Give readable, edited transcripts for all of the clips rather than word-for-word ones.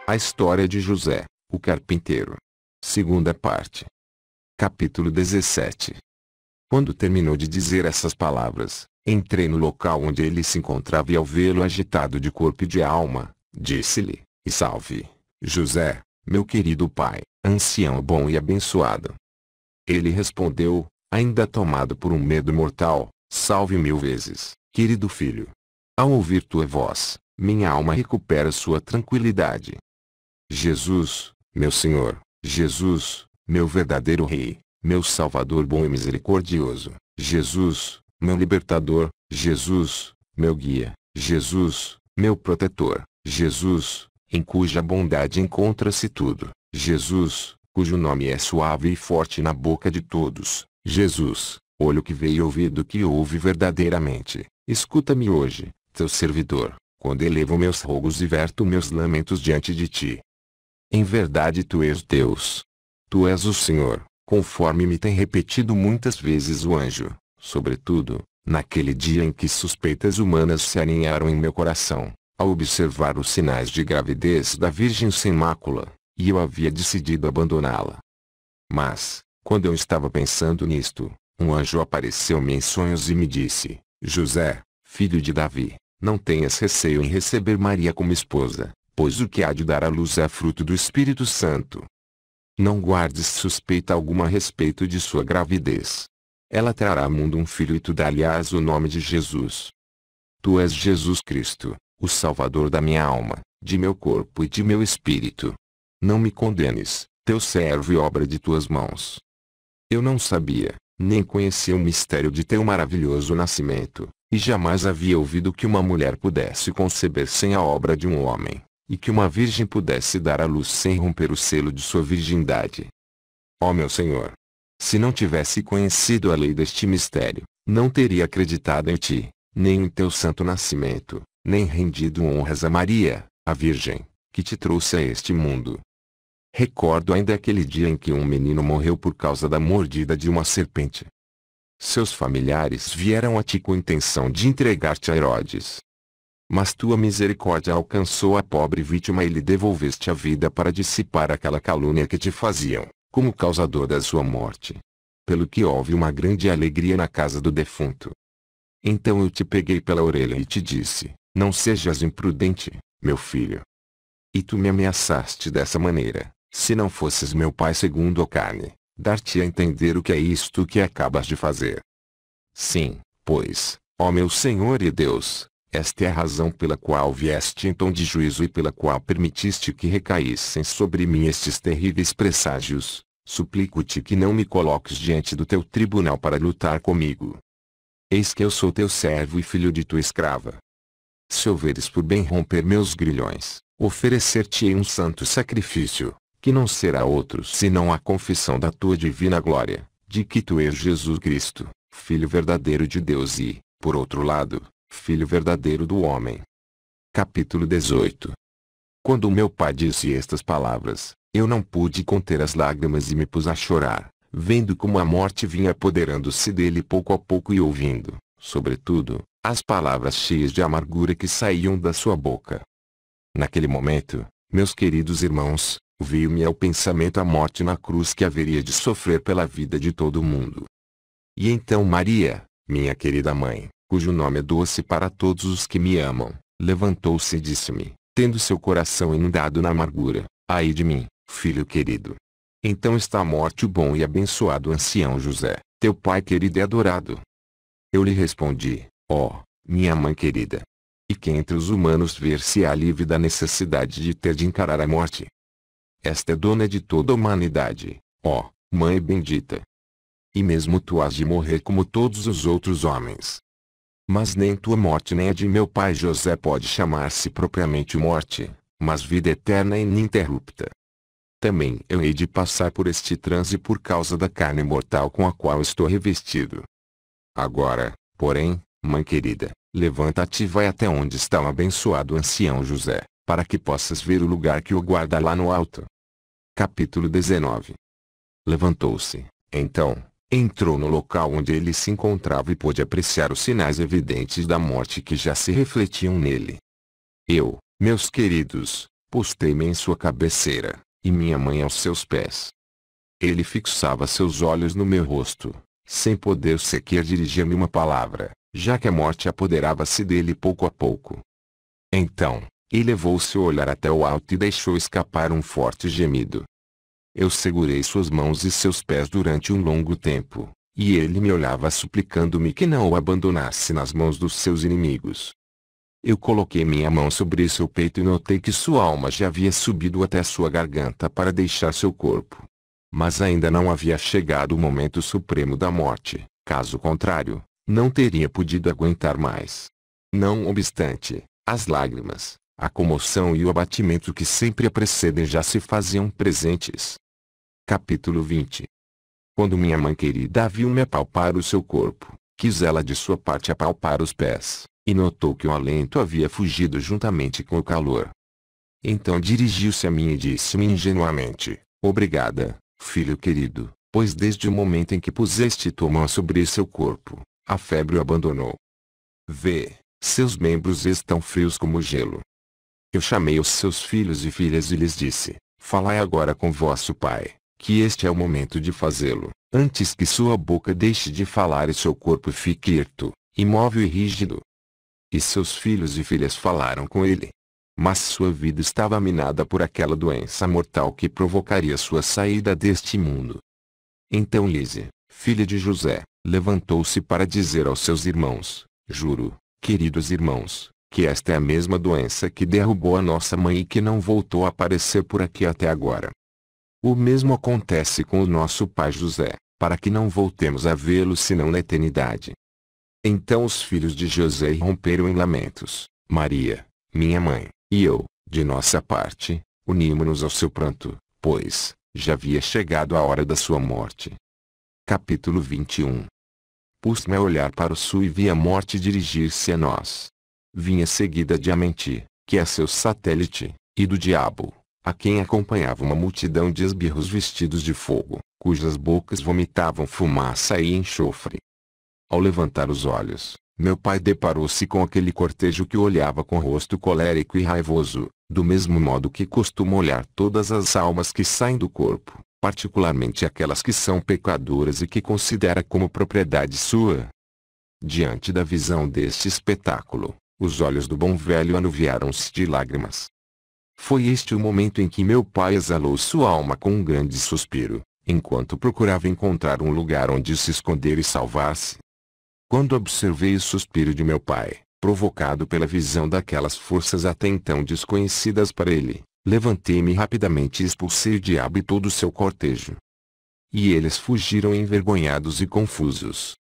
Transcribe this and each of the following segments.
A história de José, o carpinteiro. Segunda parte. Capítulo 17. Quando terminou de dizer essas palavras, entrei no local onde ele se encontrava e ao vê-lo agitado de corpo e de alma, disse-lhe, e salve, José, meu querido pai, ancião bom e abençoado. Ele respondeu, ainda tomado por um medo mortal, salve 1000 vezes, querido filho. Ao ouvir tua voz, minha alma recupera sua tranquilidade. Jesus, meu Senhor, Jesus, meu verdadeiro Rei, meu Salvador bom e misericordioso, Jesus, meu Libertador, Jesus, meu Guia, Jesus, meu Protetor, Jesus, em cuja bondade encontra-se tudo, Jesus, cujo nome é suave e forte na boca de todos, Jesus, olho que vê e ouvido que ouve verdadeiramente, escuta-me hoje, teu servidor, quando elevo meus rogos e verto meus lamentos diante de ti. Em verdade tu és Deus. Tu és o Senhor, conforme me tem repetido muitas vezes o anjo, sobretudo, naquele dia em que suspeitas humanas se aninharam em meu coração, ao observar os sinais de gravidez da Virgem sem mácula, e eu havia decidido abandoná-la. Mas, quando eu estava pensando nisto, um anjo apareceu-me em sonhos e me disse, José, filho de Davi, não tenhas receio em receber Maria como esposa, pois o que há de dar à luz é fruto do Espírito Santo. Não guardes suspeita alguma a respeito de sua gravidez. Ela trará ao mundo um filho e tu dar-lhe-ás o nome de Jesus. Tu és Jesus Cristo, o Salvador da minha alma, de meu corpo e de meu espírito. Não me condenes, teu servo e obra de tuas mãos. Eu não sabia, nem conhecia o mistério de teu maravilhoso nascimento, e jamais havia ouvido que uma mulher pudesse conceber sem a obra de um homem, e que uma virgem pudesse dar à luz sem romper o selo de sua virgindade. Ó meu Senhor! Se não tivesse conhecido a lei deste mistério, não teria acreditado em ti, nem em teu santo nascimento, nem rendido honras a Maria, a Virgem, que te trouxe a este mundo. Recordo ainda aquele dia em que um menino morreu por causa da mordida de uma serpente. Seus familiares vieram a ti com intenção de entregar-te a Herodes. Mas tua misericórdia alcançou a pobre vítima e lhe devolveste a vida para dissipar aquela calúnia que te faziam, como causador da sua morte. Pelo que houve uma grande alegria na casa do defunto. Então eu te peguei pela orelha e te disse, não sejas imprudente, meu filho. E tu me ameaçaste dessa maneira, se não fosses meu pai segundo a carne, dar-te a entender o que é isto que acabas de fazer. Sim, pois, ó meu Senhor e Deus, esta é a razão pela qual vieste em tom de juízo e pela qual permitiste que recaíssem sobre mim estes terríveis presságios. Suplico-te que não me coloques diante do teu tribunal para lutar comigo. Eis que eu sou teu servo e filho de tua escrava. Se houveres por bem romper meus grilhões, oferecer-te-ei um santo sacrifício, que não será outro senão a confissão da tua divina glória, de que tu és Jesus Cristo, Filho verdadeiro de Deus e, por outro lado, Filho verdadeiro do homem. Capítulo 18. Quando meu pai disse estas palavras, eu não pude conter as lágrimas e me pus a chorar, vendo como a morte vinha apoderando-se dele pouco a pouco e ouvindo, sobretudo, as palavras cheias de amargura que saíam da sua boca. Naquele momento, meus queridos irmãos, veio-me ao pensamento a morte na cruz que haveria de sofrer pela vida de todo mundo. E então Maria, minha querida mãe, cujo nome é doce para todos os que me amam, levantou-se e disse-me, tendo seu coração inundado na amargura, ai de mim, filho querido. Então está a morte o bom e abençoado ancião José, teu pai querido e adorado. Eu lhe respondi, ó, minha mãe querida. E quem entre os humanos ver-se-á livre da necessidade de ter de encarar a morte? Esta é dona de toda a humanidade, ó, mãe bendita. E mesmo tu has de morrer como todos os outros homens. Mas nem tua morte nem a de meu pai José pode chamar-se propriamente morte, mas vida eterna e ininterrupta. Também eu hei de passar por este transe por causa da carne mortal com a qual estou revestido. Agora, porém, mãe querida, levanta-te e vai até onde está o abençoado ancião José, para que possas ver o lugar que o guarda lá no alto. Capítulo 19. Levantou-se, então, entrou no local onde ele se encontrava e pôde apreciar os sinais evidentes da morte que já se refletiam nele. Eu, meus queridos, Postei-me em sua cabeceira, e minha mãe aos seus pés. Ele fixava seus olhos no meu rosto, sem poder sequer dirigir-me uma palavra, já que a morte apoderava-se dele pouco a pouco. Então, elevou seu olhar até o alto e deixou escapar um forte gemido. Eu segurei suas mãos e seus pés durante um longo tempo, e ele me olhava suplicando-me que não o abandonasse nas mãos dos seus inimigos. Eu coloquei minha mão sobre seu peito e notei que sua alma já havia subido até sua garganta para deixar seu corpo. Mas ainda não havia chegado o momento supremo da morte, caso contrário, não teria podido aguentar mais. Não obstante, as lágrimas, a comoção e o abatimento que sempre a precedem já se faziam presentes. Capítulo 20. Quando minha mãe querida viu-me apalpar o seu corpo, quis ela de sua parte apalpar os pés, e notou que o alento havia fugido juntamente com o calor. Então dirigiu-se a mim e disse-me ingenuamente: "Obrigada, filho querido, pois desde o momento em que puseste tua mão sobre seu corpo, a febre o abandonou. Vê, seus membros estão frios como gelo." Eu chamei os seus filhos e filhas e lhes disse: "Falai agora com vosso pai, que este é o momento de fazê-lo, antes que sua boca deixe de falar e seu corpo fique hirto, imóvel e rígido." E seus filhos e filhas falaram com ele. Mas sua vida estava minada por aquela doença mortal que provocaria sua saída deste mundo. Então Lise, filha de José, levantou-se para dizer aos seus irmãos: "Juro, queridos irmãos, que esta é a mesma doença que derrubou a nossa mãe e que não voltou a aparecer por aqui até agora. O mesmo acontece com o nosso pai José, para que não voltemos a vê-lo senão na eternidade." Então os filhos de José romperam em lamentos. Maria, minha mãe, e eu, de nossa parte, unimos-nos ao seu pranto, pois já havia chegado a hora da sua morte. Capítulo 21. Pus-me a olhar para o sul e vi a morte dirigir-se a nós. Vinha seguida de Amenti, que é seu satélite, e do diabo, a quem acompanhava uma multidão de esbirros vestidos de fogo, cujas bocas vomitavam fumaça e enxofre. Ao levantar os olhos, meu pai deparou-se com aquele cortejo que olhava com rosto colérico e raivoso, do mesmo modo que costuma olhar todas as almas que saem do corpo, particularmente aquelas que são pecadoras e que considera como propriedade sua. Diante da visão deste espetáculo, os olhos do bom velho anuviaram-se de lágrimas. Foi este o momento em que meu pai exalou sua alma com um grande suspiro, enquanto procurava encontrar um lugar onde se esconder e salvar-se. Quando observei o suspiro de meu pai, provocado pela visão daquelas forças até então desconhecidas para ele, levantei-me rapidamente e expulsei o diabo e todo o seu cortejo. E eles fugiram envergonhados e confusos.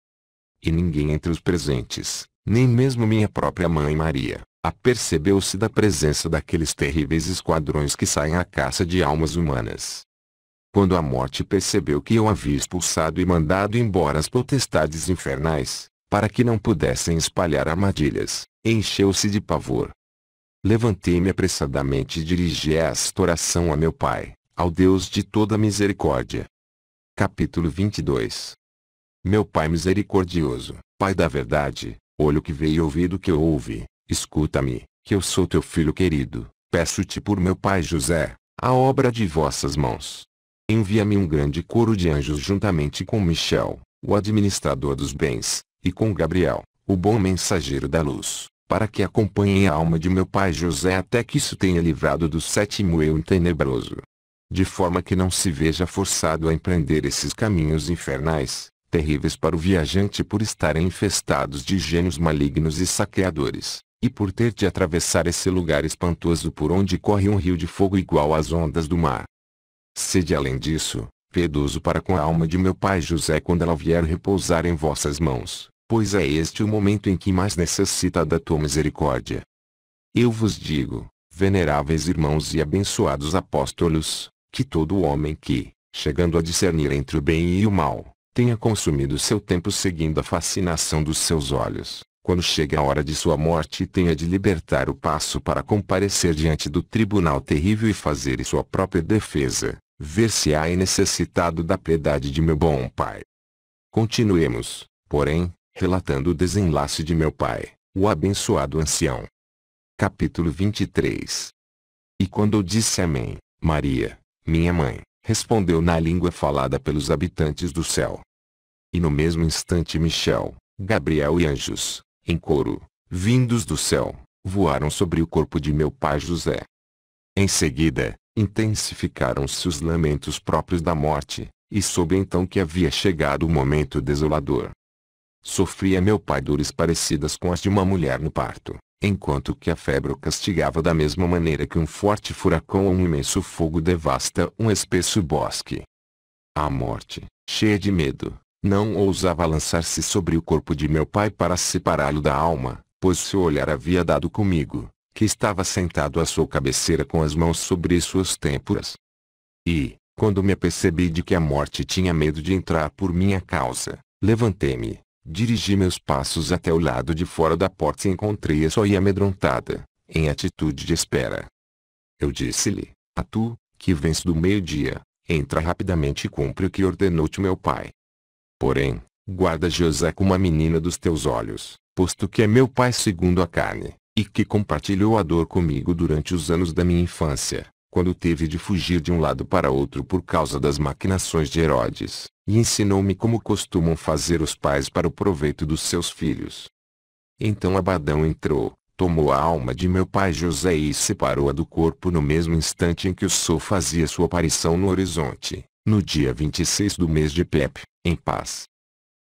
E ninguém entre os presentes, nem mesmo minha própria mãe Maria, apercebeu-se da presença daqueles terríveis esquadrões que saem à caça de almas humanas. Quando a morte percebeu que eu havia expulsado e mandado embora as potestades infernais, para que não pudessem espalhar armadilhas, encheu-se de pavor. Levantei-me apressadamente e dirigi esta oração a meu Pai, ao Deus de toda misericórdia. Capítulo 22. Meu Pai misericordioso, Pai da verdade, olho que vê e ouvido que ouve, escuta-me, que eu sou teu filho querido, peço-te por meu pai José, a obra de vossas mãos. Envia-me um grande coro de anjos juntamente com Michel, o administrador dos bens, e com Gabriel, o bom mensageiro da luz, para que acompanhem a alma de meu pai José até que isso tenha livrado do sétimo eu tenebroso. De forma que não se veja forçado a empreender esses caminhos infernais, terríveis para o viajante por estarem infestados de gênios malignos e saqueadores, e por ter de atravessar esse lugar espantoso por onde corre um rio de fogo igual às ondas do mar. Sede além disso, piedoso para com a alma de meu pai José quando ela vier repousar em vossas mãos, pois é este o momento em que mais necessita da tua misericórdia. Eu vos digo, veneráveis irmãos e abençoados apóstolos, que todo homem que, chegando a discernir entre o bem e o mal, tenha consumido seu tempo seguindo a fascinação dos seus olhos, quando chegue a hora de sua morte tenha de libertar o passo para comparecer diante do tribunal terrível e fazer sua própria defesa, ver-se-á necessitado da piedade de meu bom Pai. Continuemos, porém, relatando o desenlace de meu pai, o abençoado ancião. Capítulo 23. E quando eu disse amém, Maria, minha mãe, respondeu na língua falada pelos habitantes do céu. E no mesmo instante Michel, Gabriel e anjos, em coro, vindos do céu, voaram sobre o corpo de meu pai José. Em seguida, intensificaram-se os lamentos próprios da morte, e soube então que havia chegado o momento desolador. Sofria meu pai dores parecidas com as de uma mulher no parto, enquanto que a febre o castigava da mesma maneira que um forte furacão ou um imenso fogo devasta um espesso bosque. A morte, cheia de medo, não ousava lançar-se sobre o corpo de meu pai para separá-lo da alma, pois seu olhar havia dado comigo, que estava sentado à sua cabeceira com as mãos sobre suas têmporas. E, quando me apercebi de que a morte tinha medo de entrar por minha causa, levantei-me, dirigi meus passos até o lado de fora da porta e encontrei-a só e amedrontada, em atitude de espera. Eu disse-lhe, a tu, que vens do meio-dia, entra rapidamente e cumpre o que ordenou-te meu pai. Porém, guarda José como a menina dos teus olhos, posto que é meu pai segundo a carne, e que compartilhou a dor comigo durante os anos da minha infância, quando teve de fugir de um lado para outro por causa das maquinações de Herodes, e ensinou-me como costumam fazer os pais para o proveito dos seus filhos. Então Abadão entrou, tomou a alma de meu pai José e separou-a do corpo no mesmo instante em que o sol fazia sua aparição no horizonte, no dia 26 do mês de Pep, em paz.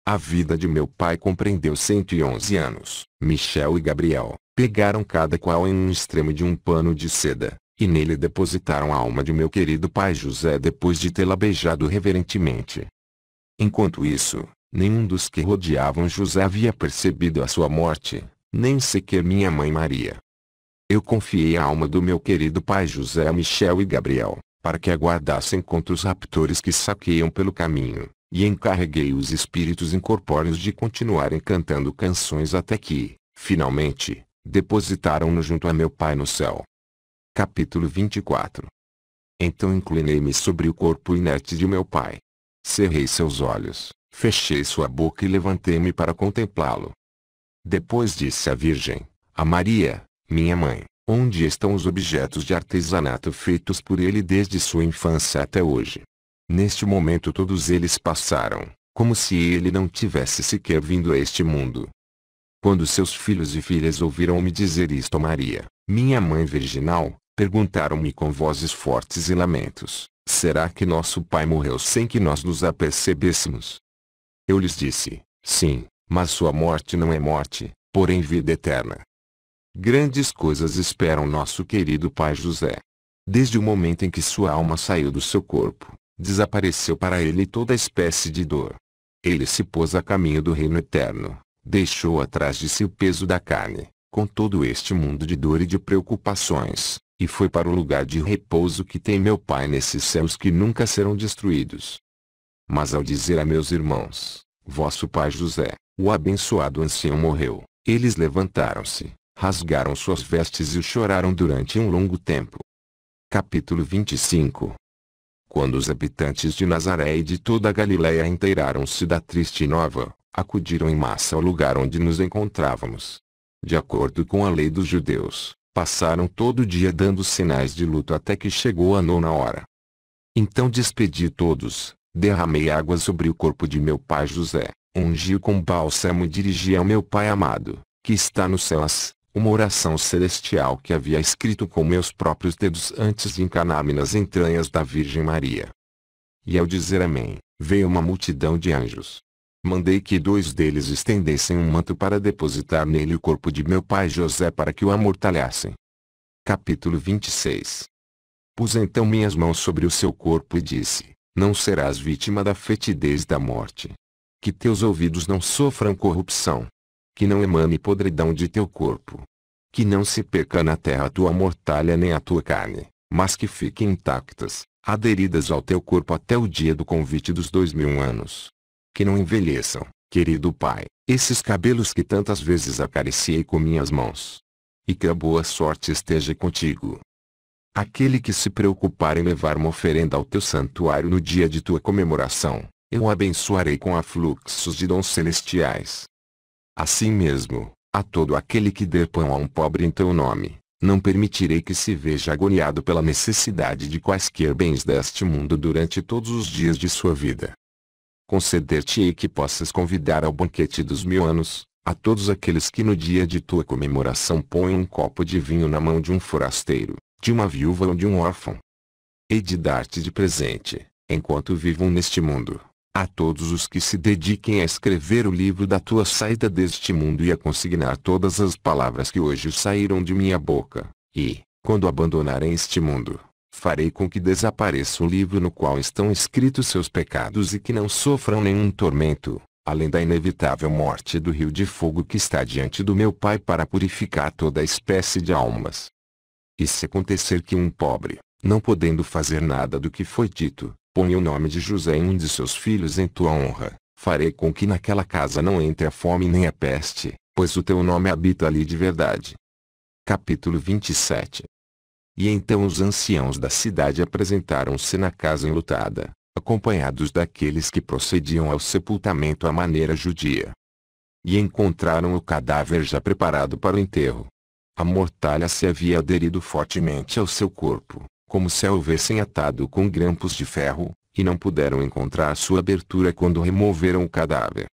A vida de meu pai compreendeu 111 anos. Michel e Gabriel pegaram cada qual em um extremo de um pano de seda, e nele depositaram a alma de meu querido pai José depois de tê-la beijado reverentemente. Enquanto isso, nenhum dos que rodeavam José havia percebido a sua morte, nem sequer minha mãe Maria. Eu confiei a alma do meu querido pai José a Michel e Gabriel, para que a guardassem contra os raptores que saqueiam pelo caminho, e encarreguei os espíritos incorpóreos de continuarem cantando canções até que, finalmente, depositaram-no junto a meu pai no céu. Capítulo 24. Então inclinei-me sobre o corpo inerte de meu pai. Cerrei seus olhos, fechei sua boca e levantei-me para contemplá-lo. Depois disse à Virgem, a Maria, minha mãe, onde estão os objetos de artesanato feitos por ele desde sua infância até hoje? Neste momento todos eles passaram, como se ele não tivesse sequer vindo a este mundo. Quando seus filhos e filhas ouviram-me dizer isto a Maria, minha mãe virginal, perguntaram-me com vozes fortes e lamentos, será que nosso pai morreu sem que nós nos apercebêssemos? Eu lhes disse, sim, mas sua morte não é morte, porém vida eterna. Grandes coisas esperam nosso querido pai José. Desde o momento em que sua alma saiu do seu corpo, desapareceu para ele toda espécie de dor. Ele se pôs a caminho do reino eterno, deixou atrás de si o peso da carne, com todo este mundo de dor e de preocupações, e foi para o lugar de repouso que tem meu pai nesses céus que nunca serão destruídos. Mas ao dizer a meus irmãos, vosso pai José, o abençoado ancião morreu, eles levantaram-se, rasgaram suas vestes e choraram durante um longo tempo. Capítulo 25. Quando os habitantes de Nazaré e de toda a Galiléia inteiraram-se da triste nova, acudiram em massa ao lugar onde nos encontrávamos. De acordo com a lei dos judeus, passaram todo o dia dando sinais de luto até que chegou a 9ª hora. Então despedi todos, derramei água sobre o corpo de meu pai José, ungi-o com bálsamo e dirigi ao meu pai amado, que está nos céus, uma oração celestial que havia escrito com meus próprios dedos antes de encarnar-me nas entranhas da Virgem Maria. E ao dizer amém, veio uma multidão de anjos. Mandei que 2 deles estendessem um manto para depositar nele o corpo de meu pai José para que o amortalhassem. Capítulo 26. Pus então minhas mãos sobre o seu corpo e disse, não serás vítima da fetidez da morte. Que teus ouvidos não sofram corrupção. Que não emane podridão de teu corpo. Que não se perca na terra a tua mortalha nem a tua carne, mas que fiquem intactas, aderidas ao teu corpo até o dia do convite dos 2000 anos. Que não envelheçam, querido pai, esses cabelos que tantas vezes acariciei com minhas mãos. E que a boa sorte esteja contigo. Aquele que se preocupar em levar uma oferenda ao teu santuário no dia de tua comemoração, eu o abençoarei com afluxos de dons celestiais. Assim mesmo, a todo aquele que der pão a um pobre em teu nome, não permitirei que se veja agoniado pela necessidade de quaisquer bens deste mundo durante todos os dias de sua vida. Conceder-te-ei que possas convidar ao banquete dos 1000 anos, a todos aqueles que no dia de tua comemoração põem um copo de vinho na mão de um forasteiro, de uma viúva ou de um órfão. Hei de dar-te de presente, enquanto vivam neste mundo, a todos os que se dediquem a escrever o livro da tua saída deste mundo e a consignar todas as palavras que hoje saíram de minha boca, e, quando abandonarem este mundo, farei com que desapareça o livro no qual estão escritos seus pecados e que não sofram nenhum tormento, além da inevitável morte do rio de fogo que está diante do meu Pai para purificar toda a espécie de almas. E se acontecer que um pobre, não podendo fazer nada do que foi dito, ponha o nome de José em um de seus filhos em tua honra, farei com que naquela casa não entre a fome nem a peste, pois o teu nome habita ali de verdade. Capítulo 27. E então os anciãos da cidade apresentaram-se na casa enlutada, acompanhados daqueles que procediam ao sepultamento à maneira judia. E encontraram o cadáver já preparado para o enterro. A mortalha se havia aderido fortemente ao seu corpo, como se a houvessem atado com grampos de ferro, e não puderam encontrar sua abertura quando removeram o cadáver.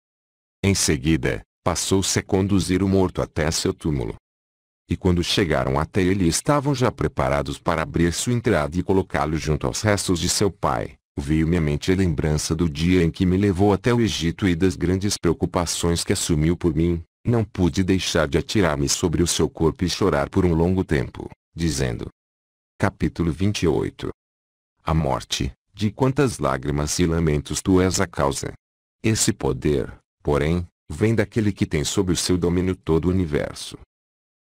Em seguida, passou-se a conduzir o morto até seu túmulo. E quando chegaram até ele estavam já preparados para abrir sua entrada e colocá-lo junto aos restos de seu pai, veio-me à mente a lembrança do dia em que me levou até o Egito e das grandes preocupações que assumiu por mim. Não pude deixar de atirar-me sobre o seu corpo e chorar por um longo tempo, dizendo. Capítulo 28. A morte, de quantas lágrimas e lamentos tu és a causa. Esse poder, porém, vem daquele que tem sob o seu domínio todo o universo.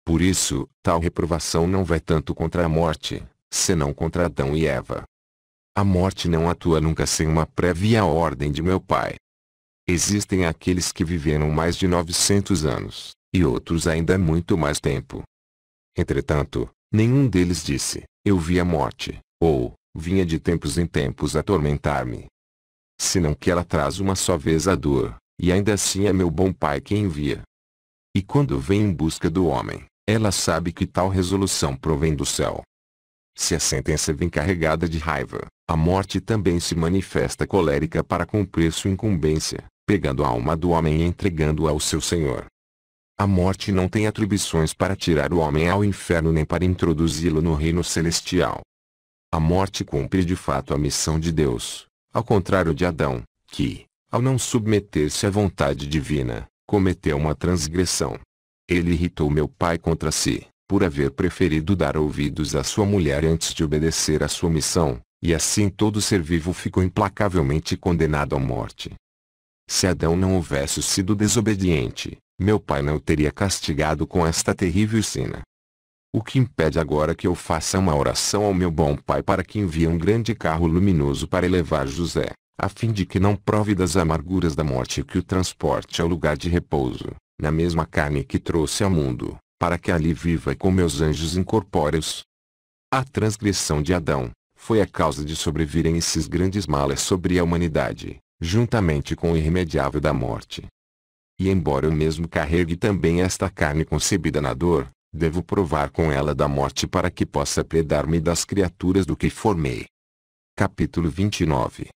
Por isso, tal reprovação não vai tanto contra a morte, senão contra Adão e Eva. A morte não atua nunca sem uma prévia ordem de meu Pai. Existem aqueles que viveram mais de 900 anos, e outros ainda muito mais tempo. Entretanto, nenhum deles disse, eu vi a morte, ou, vinha de tempos em tempos atormentar-me. Senão que ela traz uma só vez a dor, e ainda assim é meu bom Pai quem envia. E quando vem em busca do homem, ela sabe que tal resolução provém do céu. Se a sentença vem carregada de raiva, a morte também se manifesta colérica para cumprir sua incumbência, pegando a alma do homem e entregando-a ao seu Senhor. A morte não tem atribuições para tirar o homem ao inferno nem para introduzi-lo no reino celestial. A morte cumpre de fato a missão de Deus, ao contrário de Adão, que, ao não submeter-se à vontade divina, cometeu uma transgressão. Ele irritou meu Pai contra si, por haver preferido dar ouvidos à sua mulher antes de obedecer à sua missão, e assim todo ser vivo ficou implacavelmente condenado à morte. Se Adão não houvesse sido desobediente, meu Pai não o teria castigado com esta terrível sina. O que impede agora que eu faça uma oração ao meu bom Pai para que envie um grande carro luminoso para elevar José, a fim de que não prove das amarguras da morte e que o transporte ao lugar de repouso, na mesma carne que trouxe ao mundo, para que ali viva com meus anjos incorpóreos. A transgressão de Adão foi a causa de sobrevirem esses grandes males sobre a humanidade, juntamente com o irremediável da morte. E embora eu mesmo carregue também esta carne concebida na dor, devo provar com ela da morte para que possa predar-me das criaturas do que formei. Capítulo 29.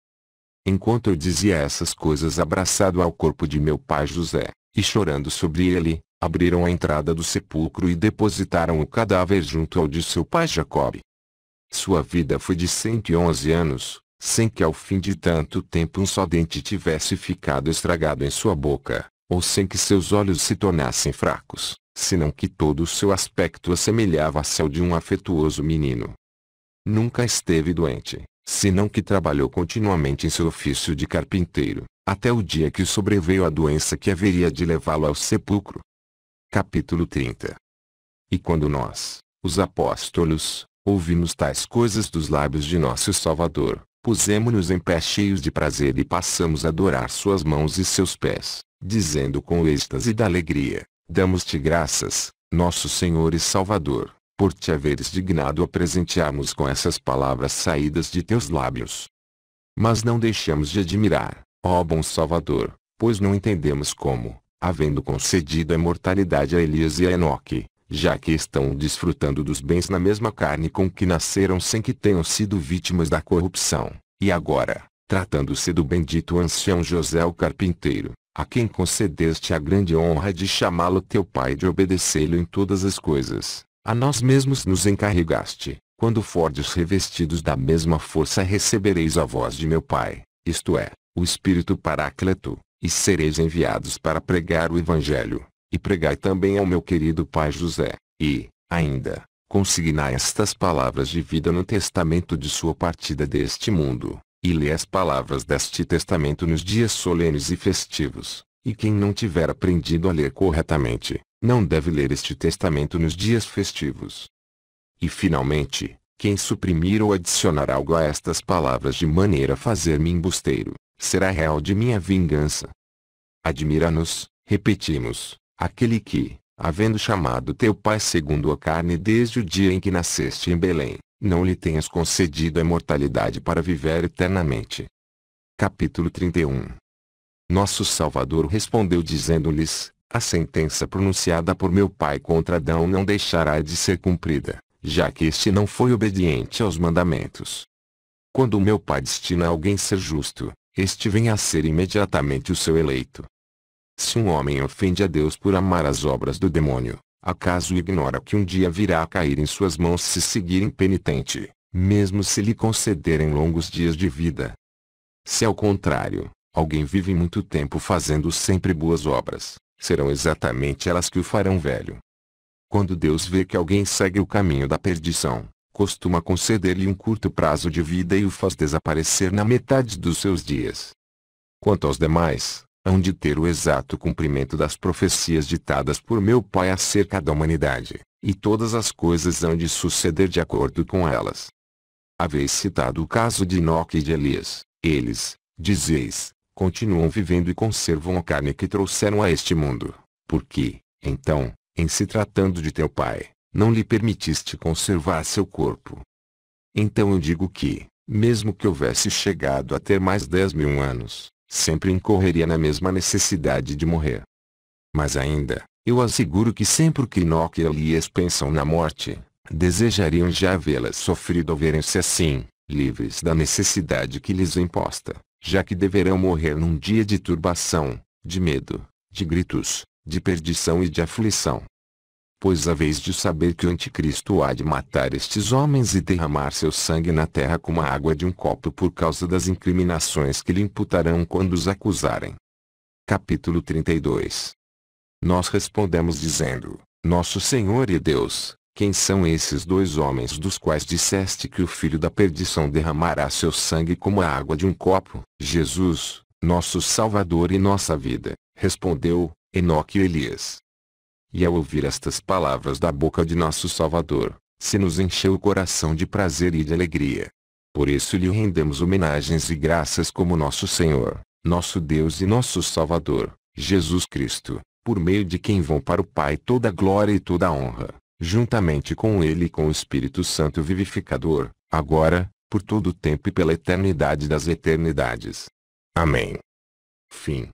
Enquanto eu dizia essas coisas abraçado ao corpo de meu pai José, e chorando sobre ele, abriram a entrada do sepulcro e depositaram o cadáver junto ao de seu pai Jacob. Sua vida foi de 111 anos, sem que ao fim de tanto tempo um só dente tivesse ficado estragado em sua boca, ou sem que seus olhos se tornassem fracos, senão que todo o seu aspecto assemelhava-se ao de um afetuoso menino. Nunca esteve doente, senão que trabalhou continuamente em seu ofício de carpinteiro, até o dia que sobreveio a doença que haveria de levá-lo ao sepulcro. Capítulo 30. E quando nós, os apóstolos, ouvimos tais coisas dos lábios de nosso Salvador, pusemo-nos em pé cheios de prazer e passamos a adorar suas mãos e seus pés, dizendo com êxtase da alegria, damos-te graças, nosso Senhor e Salvador, por te haveres dignado a presentear-nos com essas palavras saídas de teus lábios. Mas não deixamos de admirar, ó bom Salvador, pois não entendemos como, havendo concedido a imortalidade a Elias e a Enoque, já que estão desfrutando dos bens na mesma carne com que nasceram sem que tenham sido vítimas da corrupção. E agora, tratando-se do bendito ancião José o carpinteiro, a quem concedeste a grande honra de chamá-lo teu pai e de obedecê-lo em todas as coisas, a nós mesmos nos encarregaste, quando fordes revestidos da mesma força recebereis a voz de meu Pai, isto é, o Espírito Paráclito, e sereis enviados para pregar o Evangelho, e pregai também ao meu querido pai José, e, ainda, consignai estas palavras de vida no testamento de sua partida deste mundo, e lê as palavras deste testamento nos dias solenes e festivos, e quem não tiver aprendido a ler corretamente, não deve ler este testamento nos dias festivos. E finalmente, quem suprimir ou adicionar algo a estas palavras de maneira a fazer-me embusteiro, será réu de minha vingança. Admira-nos, repetimos, aquele que, havendo chamado teu pai segundo a carne desde o dia em que nasceste em Belém, não lhe tenhas concedido a imortalidade para viver eternamente. Capítulo 31. Nosso Salvador respondeu dizendo-lhes, a sentença pronunciada por meu pai contra Adão não deixará de ser cumprida, já que este não foi obediente aos mandamentos. Quando meu pai destina a alguém ser justo, este vem a ser imediatamente o seu eleito. Se um homem ofende a Deus por amar as obras do demônio, acaso ignora que um dia virá a cair em suas mãos se seguir impenitente, mesmo se lhe concederem longos dias de vida? Se ao contrário, alguém vive muito tempo fazendo sempre boas obras, serão exatamente elas que o farão velho. Quando Deus vê que alguém segue o caminho da perdição, costuma conceder-lhe um curto prazo de vida e o faz desaparecer na metade dos seus dias. Quanto aos demais, hão de ter o exato cumprimento das profecias ditadas por meu pai acerca da humanidade, e todas as coisas hão de suceder de acordo com elas. Haveis citado o caso de Enoque e de Elias, eles, dizeis, continuam vivendo e conservam a carne que trouxeram a este mundo, porque, então, em se tratando de teu pai, não lhe permitiste conservar seu corpo. Então eu digo que, mesmo que houvesse chegado a ter mais 10.000 anos, sempre incorreria na mesma necessidade de morrer. Mas ainda, eu asseguro que sempre que Enoque e Elias pensam na morte, desejariam já vê-la sofrido ao verem-se assim, livres da necessidade que lhes é imposta, já que deverão morrer num dia de turbação, de medo, de gritos, de perdição e de aflição. Pois haveis de saber que o anticristo há de matar estes homens e derramar seu sangue na terra como a água de um copo por causa das incriminações que lhe imputarão quando os acusarem. Capítulo 32. Nós respondemos dizendo, Nosso Senhor e Deus, quem são esses dois homens dos quais disseste que o filho da perdição derramará seu sangue como a água de um copo? Jesus, nosso Salvador e nossa vida, respondeu, Enoque e Elias. E ao ouvir estas palavras da boca de nosso Salvador, se nos encheu o coração de prazer e de alegria. Por isso lhe rendemos homenagens e graças como nosso Senhor, nosso Deus e nosso Salvador, Jesus Cristo, por meio de quem vão para o Pai toda a glória e toda a honra, juntamente com Ele e com o Espírito Santo vivificador, agora, por todo o tempo e pela eternidade das eternidades. Amém. Fim.